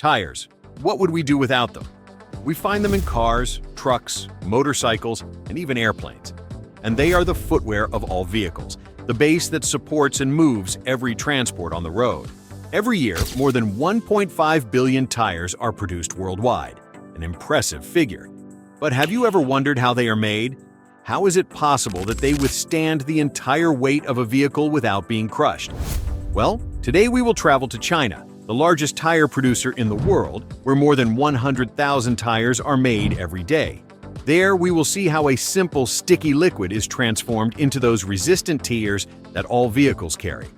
Tires. What would we do without them? We find them in cars, trucks, motorcycles, and even airplanes. And they are the footwear of all vehicles, the base that supports and moves every transport on the road. Every year, more than 1.5 billion tires are produced worldwide, an impressive figure. But have you ever wondered how they are made? How is it possible that they withstand the entire weight of a vehicle without being crushed? Well, today we will travel to China, the largest tire producer in the world, where more than 100,000 tires are made every day. There, we will see how a simple, sticky liquid is transformed into those resistant tires that all vehicles carry.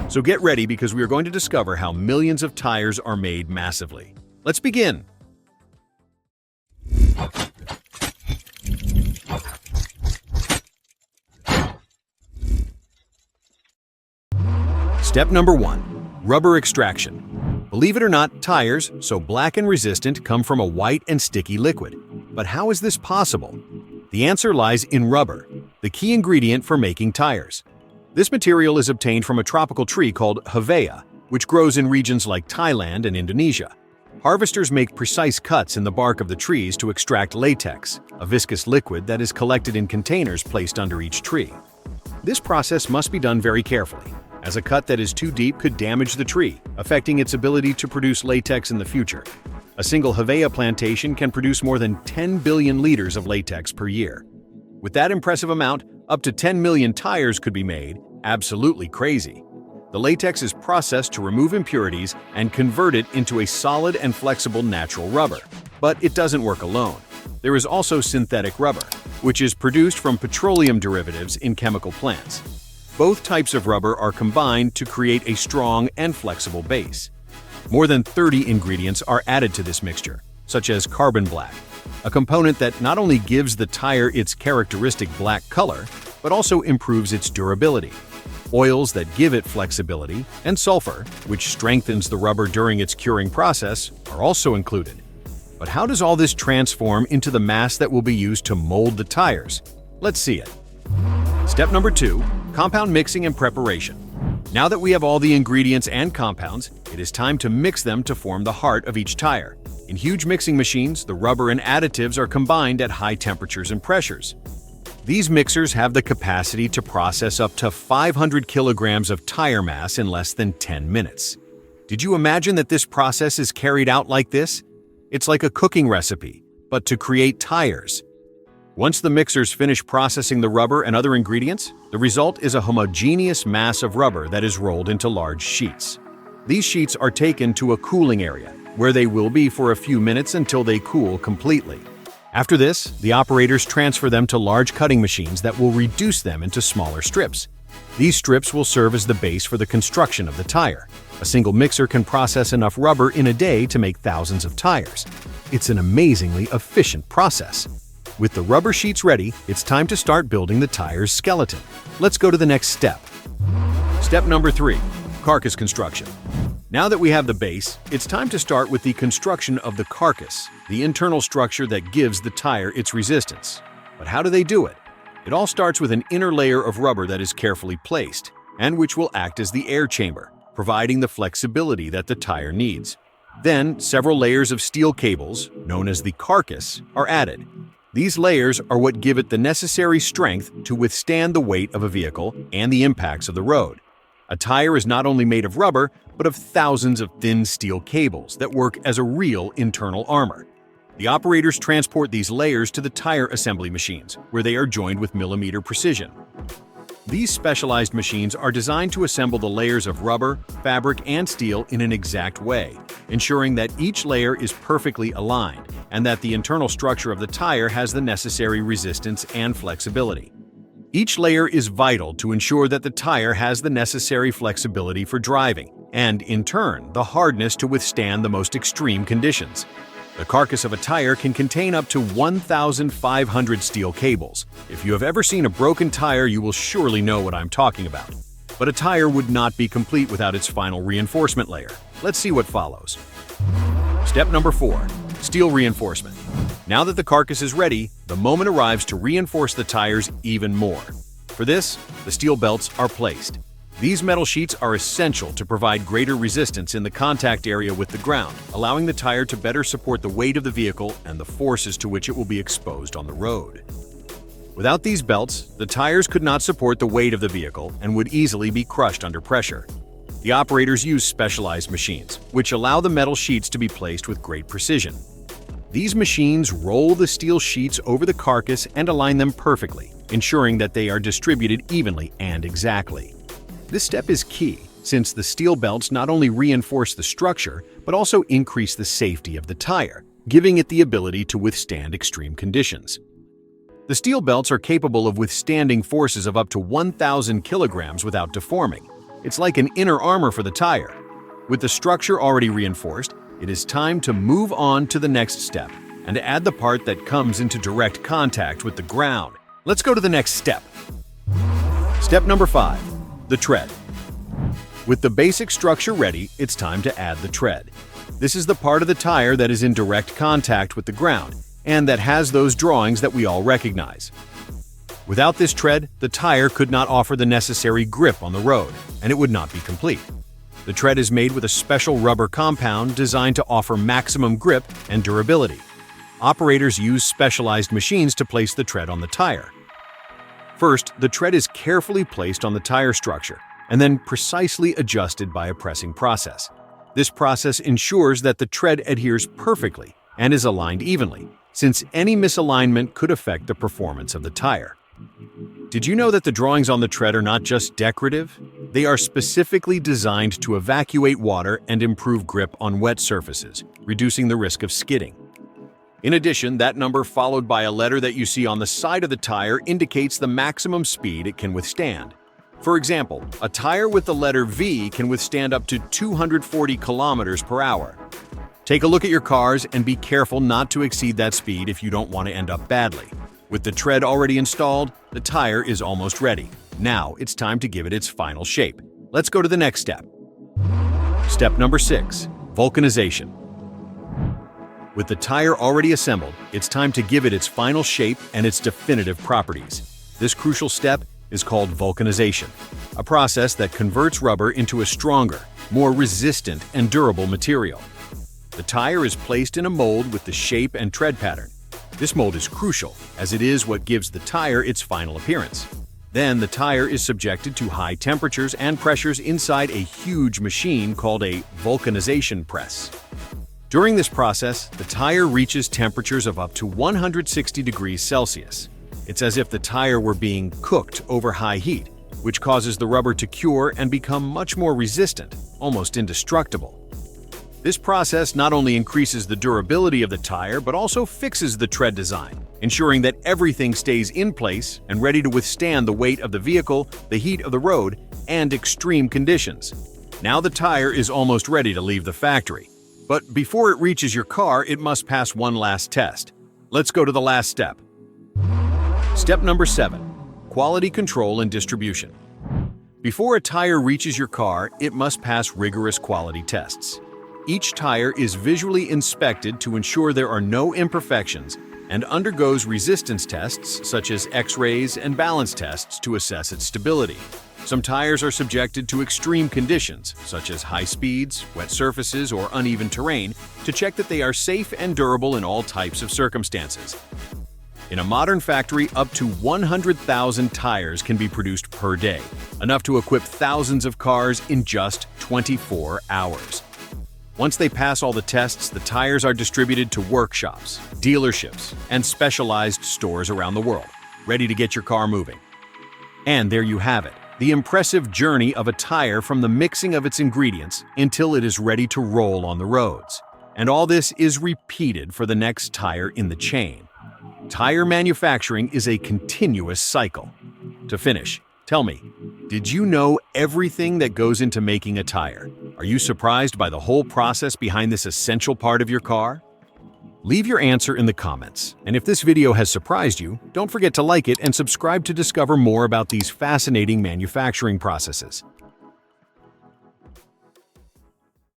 So get ready because we are going to discover how millions of tires are made massively. Let's begin. Step number 1. Rubber extraction. Believe it or not, tires, so black and resistant, come from a white and sticky liquid. But how is this possible? The answer lies in rubber, the key ingredient for making tires. This material is obtained from a tropical tree called Hevea, which grows in regions like Thailand and Indonesia. Harvesters make precise cuts in the bark of the trees to extract latex, a viscous liquid that is collected in containers placed under each tree. This process must be done very carefully, as a cut that is too deep could damage the tree, affecting its ability to produce latex in the future. A single Hevea plantation can produce more than 10 billion liters of latex per year. With that impressive amount, up to 10 million tires could be made. Absolutely crazy. The latex is processed to remove impurities and convert it into a solid and flexible natural rubber. But it doesn't work alone. There is also synthetic rubber, which is produced from petroleum derivatives in chemical plants. Both types of rubber are combined to create a strong and flexible base. More than 30 ingredients are added to this mixture, such as carbon black, a component that not only gives the tire its characteristic black color, but also improves its durability. Oils that give it flexibility, and sulfur, which strengthens the rubber during its curing process, are also included. But how does all this transform into the mass that will be used to mold the tires? Let's see it. Step number 2. Compound mixing and preparation. Now that we have all the ingredients and compounds, it is time to mix them to form the heart of each tire. In huge mixing machines, the rubber and additives are combined at high temperatures and pressures. These mixers have the capacity to process up to 500 kilograms of tire mass in less than 10 minutes. Did you imagine that this process is carried out like this? It's like a cooking recipe, but to create tires. Once the mixers finish processing the rubber and other ingredients, the result is a homogeneous mass of rubber that is rolled into large sheets. These sheets are taken to a cooling area, where they will be for a few minutes until they cool completely. After this, the operators transfer them to large cutting machines that will reduce them into smaller strips. These strips will serve as the base for the construction of the tire. A single mixer can process enough rubber in a day to make thousands of tires. It's an amazingly efficient process. With the rubber sheets ready, it's time to start building the tire's skeleton. Let's go to the next step. Step number 3. Carcass construction. Now that we have the base, it's time to start with the construction of the carcass, the internal structure that gives the tire its resistance. But how do they do it? It all starts with an inner layer of rubber that is carefully placed, and which will act as the air chamber, providing the flexibility that the tire needs. Then, several layers of steel cables, known as the carcass, are added. These layers are what give it the necessary strength to withstand the weight of a vehicle and the impacts of the road. A tire is not only made of rubber, but of thousands of thin steel cables that work as a real internal armor. The operators transport these layers to the tire assembly machines, where they are joined with millimeter precision. These specialized machines are designed to assemble the layers of rubber, fabric, and steel in an exact way, ensuring that each layer is perfectly aligned and that the internal structure of the tire has the necessary resistance and flexibility. Each layer is vital to ensure that the tire has the necessary flexibility for driving, and in turn, the hardness to withstand the most extreme conditions. The carcass of a tire can contain up to 1,500 steel cables. If you have ever seen a broken tire, you will surely know what I'm talking about. But a tire would not be complete without its final reinforcement layer. Let's see what follows. Step number 4. Steel reinforcement. Now that the carcass is ready, the moment arrives to reinforce the tires even more. For this, the steel belts are placed. These metal sheets are essential to provide greater resistance in the contact area with the ground, allowing the tire to better support the weight of the vehicle and the forces to which it will be exposed on the road. Without these belts, the tires could not support the weight of the vehicle and would easily be crushed under pressure. The operators use specialized machines, which allow the metal sheets to be placed with great precision. These machines roll the steel sheets over the carcass and align them perfectly, ensuring that they are distributed evenly and exactly. This step is key, since the steel belts not only reinforce the structure, but also increase the safety of the tire, giving it the ability to withstand extreme conditions. The steel belts are capable of withstanding forces of up to 1,000 kilograms without deforming. It's like an inner armor for the tire. With the structure already reinforced, it is time to move on to the next step and add the part that comes into direct contact with the ground. Let's go to the next step. Step number 5. The tread. With the basic structure ready, it's time to add the tread. This is the part of the tire that is in direct contact with the ground and that has those drawings that we all recognize. Without this tread, the tire could not offer the necessary grip on the road, and it would not be complete. The tread is made with a special rubber compound designed to offer maximum grip and durability. Operators use specialized machines to place the tread on the tire. First, the tread is carefully placed on the tire structure and then precisely adjusted by a pressing process. This process ensures that the tread adheres perfectly and is aligned evenly, since any misalignment could affect the performance of the tire. Did you know that the drawings on the tread are not just decorative? They are specifically designed to evacuate water and improve grip on wet surfaces, reducing the risk of skidding. In addition, that number followed by a letter that you see on the side of the tire indicates the maximum speed it can withstand. For example, a tire with the letter V can withstand up to 240 kilometers per hour. Take a look at your cars and be careful not to exceed that speed if you don't want to end up badly. With the tread already installed, the tire is almost ready. Now it's time to give it its final shape. Let's go to the next step. Step number 6. Vulcanization. With the tire already assembled, it's time to give it its final shape and its definitive properties. This crucial step is called vulcanization, a process that converts rubber into a stronger, more resistant and durable material. The tire is placed in a mold with the shape and tread pattern. This mold is crucial, as it is what gives the tire its final appearance. Then the tire is subjected to high temperatures and pressures inside a huge machine called a vulcanization press. During this process, the tire reaches temperatures of up to 160 degrees Celsius. It's as if the tire were being cooked over high heat, which causes the rubber to cure and become much more resistant, almost indestructible. This process not only increases the durability of the tire, but also fixes the tread design, ensuring that everything stays in place and ready to withstand the weight of the vehicle, the heat of the road, and extreme conditions. Now the tire is almost ready to leave the factory. But before it reaches your car, it must pass one last test. Let's go to the last step. Step number 7. Quality control and distribution. Before a tire reaches your car, it must pass rigorous quality tests. Each tire is visually inspected to ensure there are no imperfections and undergoes resistance tests such as X-rays and balance tests to assess its stability. Some tires are subjected to extreme conditions, such as high speeds, wet surfaces, or uneven terrain, to check that they are safe and durable in all types of circumstances. In a modern factory, up to 100,000 tires can be produced per day, enough to equip thousands of cars in just 24 hours. Once they pass all the tests, the tires are distributed to workshops, dealerships, and specialized stores around the world, ready to get your car moving. And there you have it, the impressive journey of a tire from the mixing of its ingredients until it is ready to roll on the roads. And all this is repeated for the next tire in the chain. Tire manufacturing is a continuous cycle. To finish, tell me, did you know everything that goes into making a tire? Are you surprised by the whole process behind this essential part of your car? Leave your answer in the comments, and if this video has surprised you, don't forget to like it and subscribe to discover more about these fascinating manufacturing processes.